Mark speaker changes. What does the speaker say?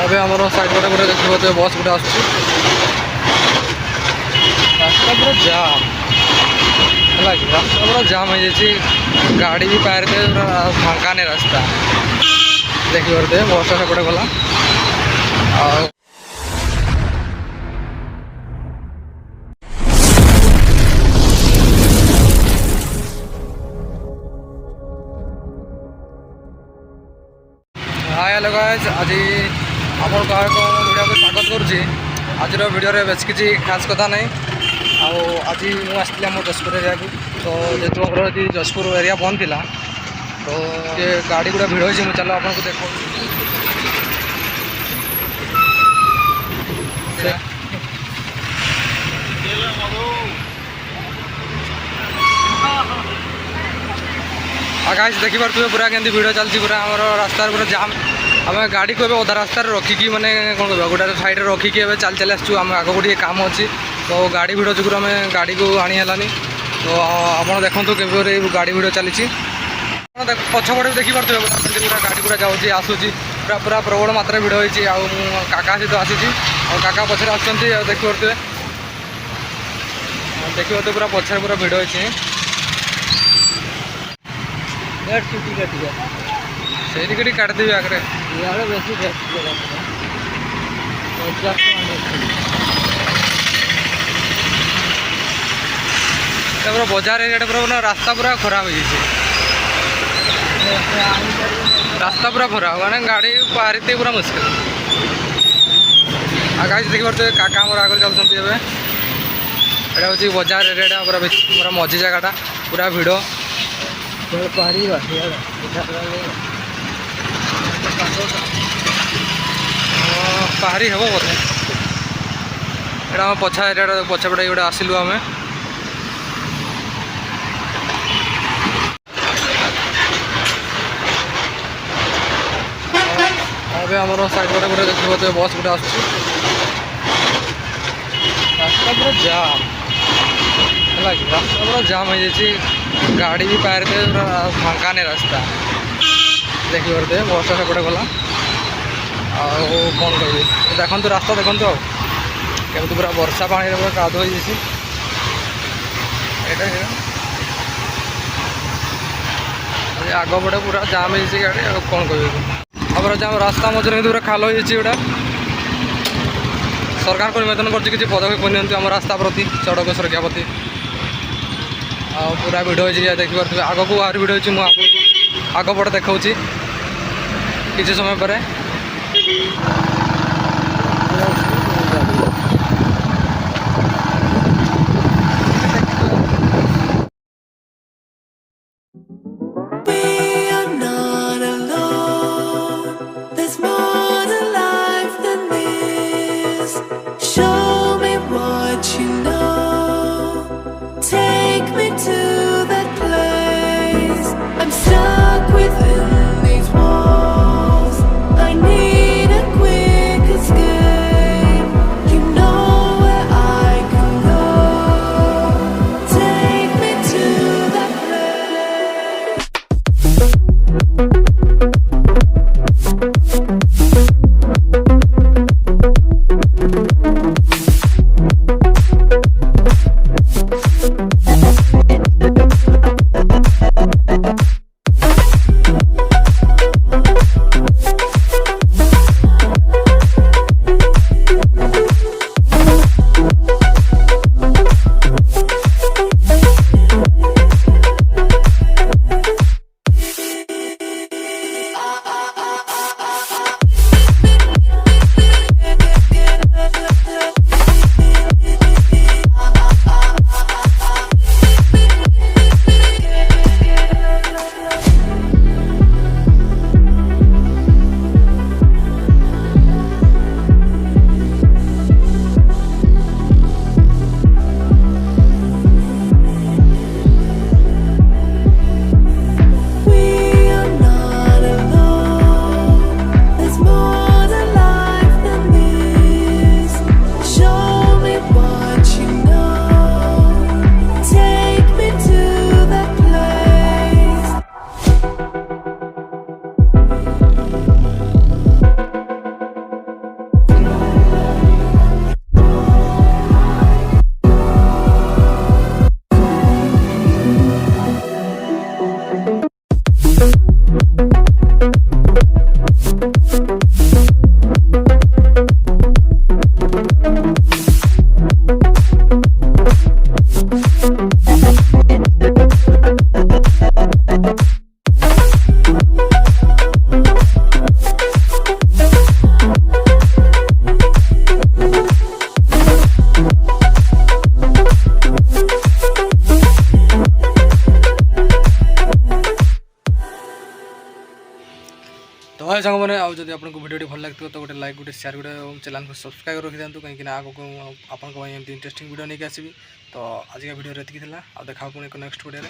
Speaker 1: ଏବେ ଆମର ସାଇଡ୍ ଗୋଟେ ଗୋଟେ ଦେଖିବ ତ ବସ୍ ଗୋଟେ ଆସୁଛି। ରାସ୍ତା ପୁରା ଜାମ୍ ହେଲା କି, ରାସ୍ତା ପୁରା ଜାମ୍ ହେଇଯାଇଛି, ଗାଡ଼ି ବି ପାରେ ପୁରା ଫାଙ୍କା ନାହିଁ ରାସ୍ତା। ଦେଖିପାରୁଥିବେ ବସ୍ଟା ସେପଟେ ଗଲା। ଆଉ हाय हेलो गाइस, आज आपण कह वीडियो को स्वागत करुच्ची। आज वीडियो रे बेस किसी खास कथा नहीं। आज मुझे आसती आम जशपुर एरिया को, तो जेहतु आज जशपुर एरिया बंद थिला, तो ये गाड़ी गुड़ा भिड़ होती, चलो आपको देखो। गाइस देखिपे पूरा केमती भिड़ चलती, पूरा आम रास्तार पूरा जाम। आम गाड़ी को अधा रास्तार रखिकी मैंने कौन कह गोटे साइड रखिकी चल चल आसू। आम आग गोटे काम अच्छी, तो गाड़ी भिड़ जो आम गाड़ी को आनी है। तो आप देखो के गाड़ी भिड़ चली पछपटे देखिपे पूरा गाड़ी पूरा जाऊँगी आसूसी, पूरा पूरा प्रबल मात्रा भिड़ होती। काका सहित आसी काका पछरे आसुँच देखिपे देखिए पूरा पछरे पूरा भिड़ होती। से काटिदेवी आगे पूरा बजार एरिया पूरा रास्ता पूरा खराब हो जाए, रास्ता पूरा खराब मैंने गाड़ी पारते पूरा मुश्किल। आगे देखिए काका मोर आगे चलते यहाँ हूँ बजार एरिया पूरा पूरा मझी जगटा पूरा भिड़ पारी हम बोधे यहाँ पछा एरिया पछपटे गोटे आसलु आम आमर साइड गोटे गोटे देखिए बस गोटे आस रास्ता पूरा जाम है कि, रास्ता पूरा जाम हो जाए, गाड़ी भी पारे पूरा फांका नहीं रास्ता। देखिपे बसटा सेपटे गला। कौन कह देखो रास्ता देखो केमती पूरा वर्षा पानी पूरा कादो हो जाए। आग पटे पूरा जाम हो गाड़ी कौन कह जाम रास्ता मझे पूरा खाल हो जाए। सरकार को निवेदन कर पदक्षेप नहीं आम रास्ता प्रति सड़क सुरक्षा प्रति। पूरा भिड़ हो देखिपे आग को आहुरी भिड़ हो आग पटे देखा किसी समय पर।
Speaker 2: I need a quick escape. You
Speaker 1: हाय सांग मैंने आज जब आपको वीडियो भल लगे तो गोटे लाइक गोटे शेयर गोटे चैनल को सब्सक्राइब रखी था कहीं आगे आपंक इंटरेस्टिंग वीडियो नहीं आसबि तो आज वीडियो ये देखा पुणी एक नेक्स्ट वीडियो।